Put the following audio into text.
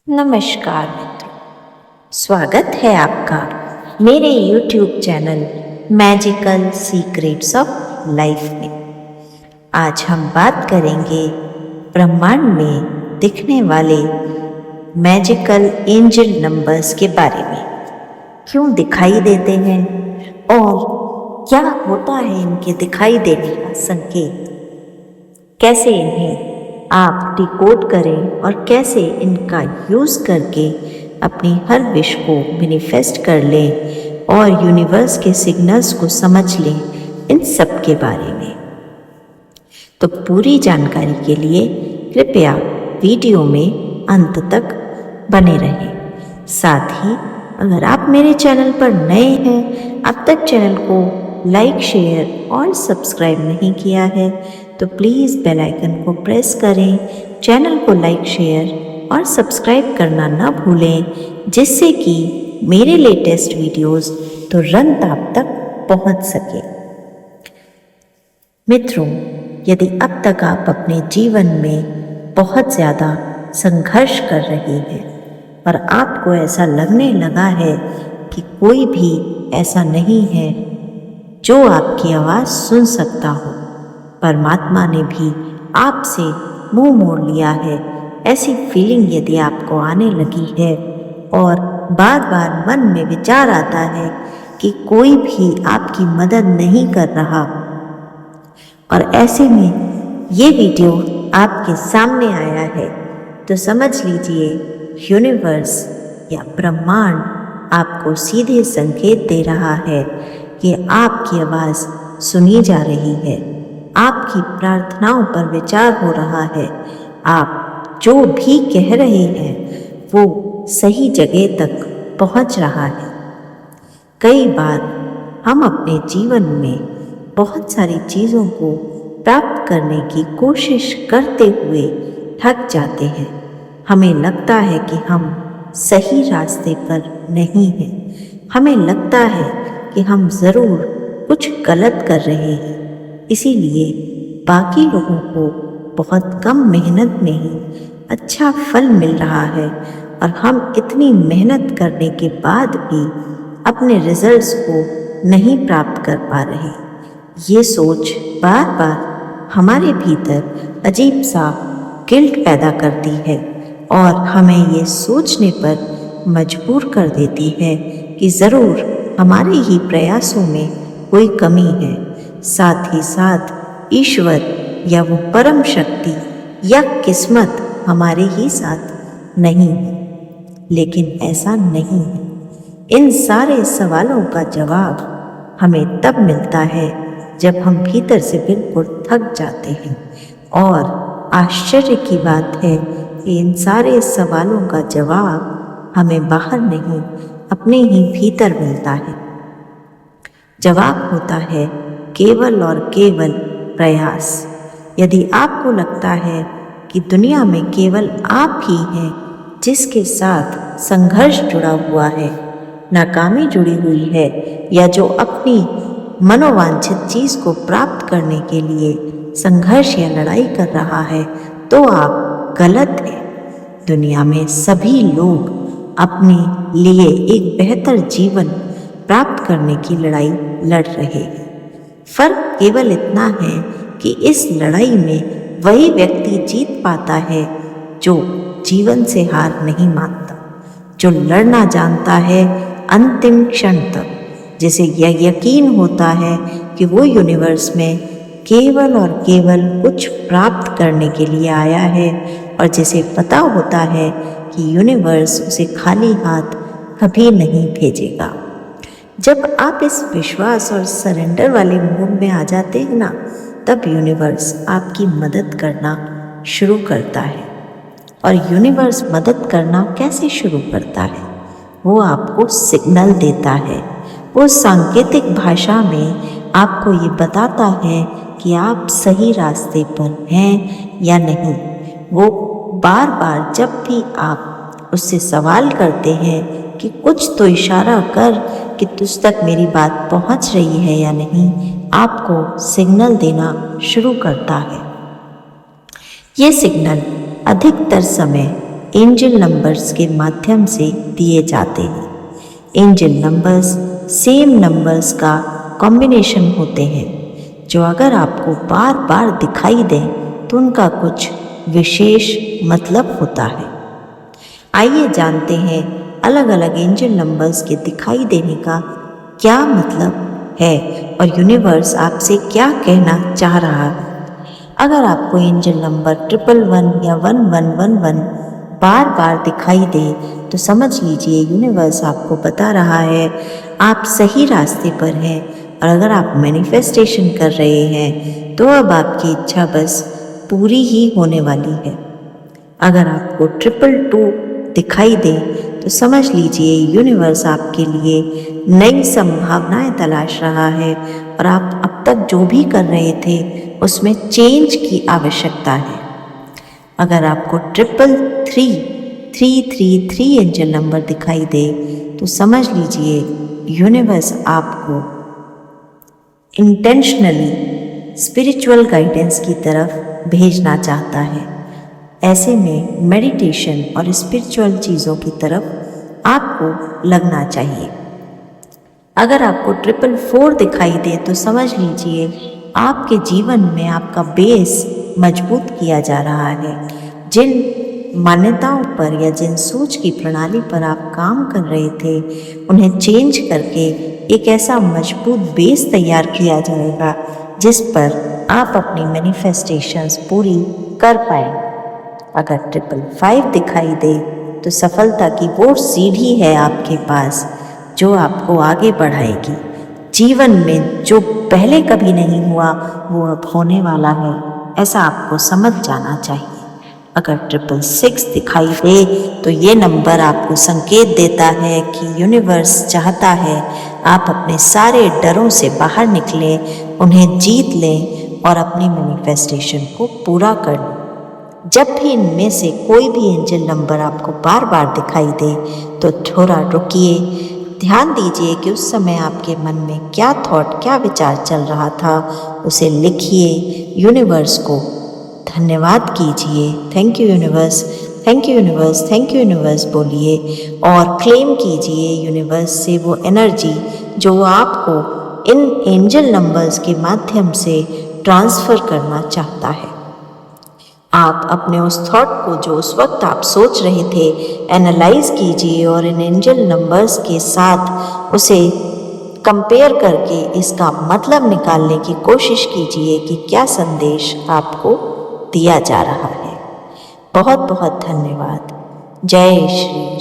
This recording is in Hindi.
नमस्कार मित्रों, स्वागत है आपका मेरे YouTube channel magical secrets of life में। आज हम बात करेंगे ब्रह्मांड में दिखने वाले मैजिकल एंजल नंबर्स के बारे में। क्यों दिखाई देते हैं और क्या होता है इनके दिखाई देने का संकेत, कैसे इन्हें आप डिकोड करें और कैसे इनका यूज़ करके अपनी हर विश को मैनिफेस्ट कर लें और यूनिवर्स के सिग्नल्स को समझ लें, इन सब के बारे में। तो पूरी जानकारी के लिए कृपया वीडियो में अंत तक बने रहें। साथ ही अगर आप मेरे चैनल पर नए हैं, अब तक चैनल को लाइक, शेयर और सब्सक्राइब नहीं किया है तो प्लीज़ बेल आइकन को प्रेस करें, चैनल को लाइक, शेयर और सब्सक्राइब करना ना भूलें, जिससे कि मेरे लेटेस्ट वीडियोस तुरंत आप तक पहुंच सके। मित्रों, यदि अब तक आप अपने जीवन में बहुत ज़्यादा संघर्ष कर रहे हैं और आपको ऐसा लगने लगा है कि कोई भी ऐसा नहीं है जो आपकी आवाज़ सुन सकता हो, परमात्मा ने भी आपसे मुंह मोड़ लिया है, ऐसी फीलिंग यदि आपको आने लगी है और बार बार मन में विचार आता है कि कोई भी आपकी मदद नहीं कर रहा, और ऐसे में ये वीडियो आपके सामने आया है, तो समझ लीजिए यूनिवर्स या ब्रह्मांड आपको सीधे संकेत दे रहा है कि आपकी आवाज़ सुनी जा रही है, आपकी प्रार्थनाओं पर विचार हो रहा है, आप जो भी कह रहे हैं वो सही जगह तक पहुंच रहा है। कई बार हम अपने जीवन में बहुत सारी चीज़ों को प्राप्त करने की कोशिश करते हुए थक जाते हैं। हमें लगता है कि हम सही रास्ते पर नहीं हैं, हमें लगता है कि हम ज़रूर कुछ गलत कर रहे हैं, इसीलिए बाकी लोगों को बहुत कम मेहनत में ही अच्छा फल मिल रहा है और हम इतनी मेहनत करने के बाद भी अपने रिजल्ट्स को नहीं प्राप्त कर पा रहे। ये सोच बार बार हमारे भीतर अजीब सा गिल्ट पैदा करती है और हमें ये सोचने पर मजबूर कर देती है कि ज़रूर हमारे ही प्रयासों में कोई कमी है, साथ ही साथ ईश्वर या वो परम शक्ति या किस्मत हमारे ही साथ नहीं है। लेकिन ऐसा नहीं है। इन सारे सवालों का जवाब हमें तब मिलता है जब हम भीतर से बिल्कुल थक जाते हैं, और आश्चर्य की बात है कि इन सारे सवालों का जवाब हमें बाहर नहीं, अपने ही भीतर मिलता है। जवाब होता है केवल और केवल प्रयास। यदि आपको लगता है कि दुनिया में केवल आप ही हैं जिसके साथ संघर्ष जुड़ा हुआ है, नाकामी जुड़ी हुई है, या जो अपनी मनोवांछित चीज़ को प्राप्त करने के लिए संघर्ष या लड़ाई कर रहा है, तो आप गलत हैं। दुनिया में सभी लोग अपने लिए एक बेहतर जीवन प्राप्त करने की लड़ाई लड़ रहे हैं। फर्क केवल इतना है कि इस लड़ाई में वही व्यक्ति जीत पाता है जो जीवन से हार नहीं मानता, जो लड़ना जानता है अंतिम क्षण तक, जिसे यह यकीन होता है कि वो यूनिवर्स में केवल और केवल कुछ प्राप्त करने के लिए आया है, और जिसे पता होता है कि यूनिवर्स उसे खाली हाथ कभी नहीं भेजेगा। जब आप इस विश्वास और सरेंडर वाले मूड में आ जाते हैं ना, तब यूनिवर्स आपकी मदद करना शुरू करता है। और यूनिवर्स मदद करना कैसे शुरू करता है? वो आपको सिग्नल देता है। वो सांकेतिक भाषा में आपको ये बताता है कि आप सही रास्ते पर हैं या नहीं। वो बार बार जब भी आप उससे सवाल करते हैं कि कुछ तो इशारा कर कि तुझ तक मेरी बात पहुंच रही है या नहीं, आपको सिग्नल देना शुरू करता है। ये सिग्नल अधिकतर समय एंजल नंबर्स के माध्यम से दिए जाते हैं। एंजल नंबर्स सेम नंबर्स का कॉम्बिनेशन होते हैं जो अगर आपको बार बार दिखाई दें तो उनका कुछ विशेष मतलब होता है। आइए जानते हैं अलग अलग एंजल नंबर्स के दिखाई देने का क्या मतलब है और यूनिवर्स आपसे क्या कहना चाह रहा है। अगर आपको एंजल नंबर 111 या 1111 बार बार दिखाई दे तो समझ लीजिए यूनिवर्स आपको बता रहा है आप सही रास्ते पर हैं। और अगर आप मैनिफेस्टेशन कर रहे हैं तो अब आपकी इच्छा बस पूरी ही होने वाली है। अगर आपको 222 दिखाई दे तो समझ लीजिए यूनिवर्स आपके लिए नई संभावनाएं तलाश रहा है और आप अब तक जो भी कर रहे थे उसमें चेंज की आवश्यकता है। अगर आपको 333 एंजल नंबर दिखाई दे तो समझ लीजिए यूनिवर्स आपको इंटेंशनली स्पिरिचुअल गाइडेंस की तरफ भेजना चाहता है। ऐसे में मेडिटेशन और स्पिरिचुअल चीज़ों की तरफ आपको लगना चाहिए। अगर आपको 444 दिखाई दे तो समझ लीजिए आपके जीवन में आपका बेस मजबूत किया जा रहा है। जिन मान्यताओं पर या जिन सोच की प्रणाली पर आप काम कर रहे थे उन्हें चेंज करके एक ऐसा मजबूत बेस तैयार किया जाएगा जिस पर आप अपनी मैनिफेस्टेशंस पूरी कर पाएं। अगर 555 दिखाई दे तो सफलता की वो सीढ़ी है आपके पास जो आपको आगे बढ़ाएगी। जीवन में जो पहले कभी नहीं हुआ वो अब होने वाला है, ऐसा आपको समझ जाना चाहिए। अगर 666 दिखाई दे तो ये नंबर आपको संकेत देता है कि यूनिवर्स चाहता है आप अपने सारे डरों से बाहर निकलें, उन्हें जीत लें और अपनी मैनिफेस्टेशन को पूरा कर लें। जब भी इनमें से कोई भी एंजल नंबर आपको बार बार दिखाई दे तो थोड़ा रुकिए, ध्यान दीजिए कि उस समय आपके मन में क्या थॉट, क्या विचार चल रहा था, उसे लिखिए, यूनिवर्स को धन्यवाद कीजिए, thank you universe, thank you universe, thank you universe बोलिए और क्लेम कीजिए यूनिवर्स से वो एनर्जी जो आपको इन एंजल नंबर्स के माध्यम से ट्रांसफ़र करना चाहता है। आप अपने उस थॉट को जो उस वक्त आप सोच रहे थे एनालाइज कीजिए और इन एंजल नंबर्स के साथ उसे कंपेयर करके इसका मतलब निकालने की कोशिश कीजिए कि क्या संदेश आपको दिया जा रहा है। बहुत बहुत धन्यवाद। जय श्री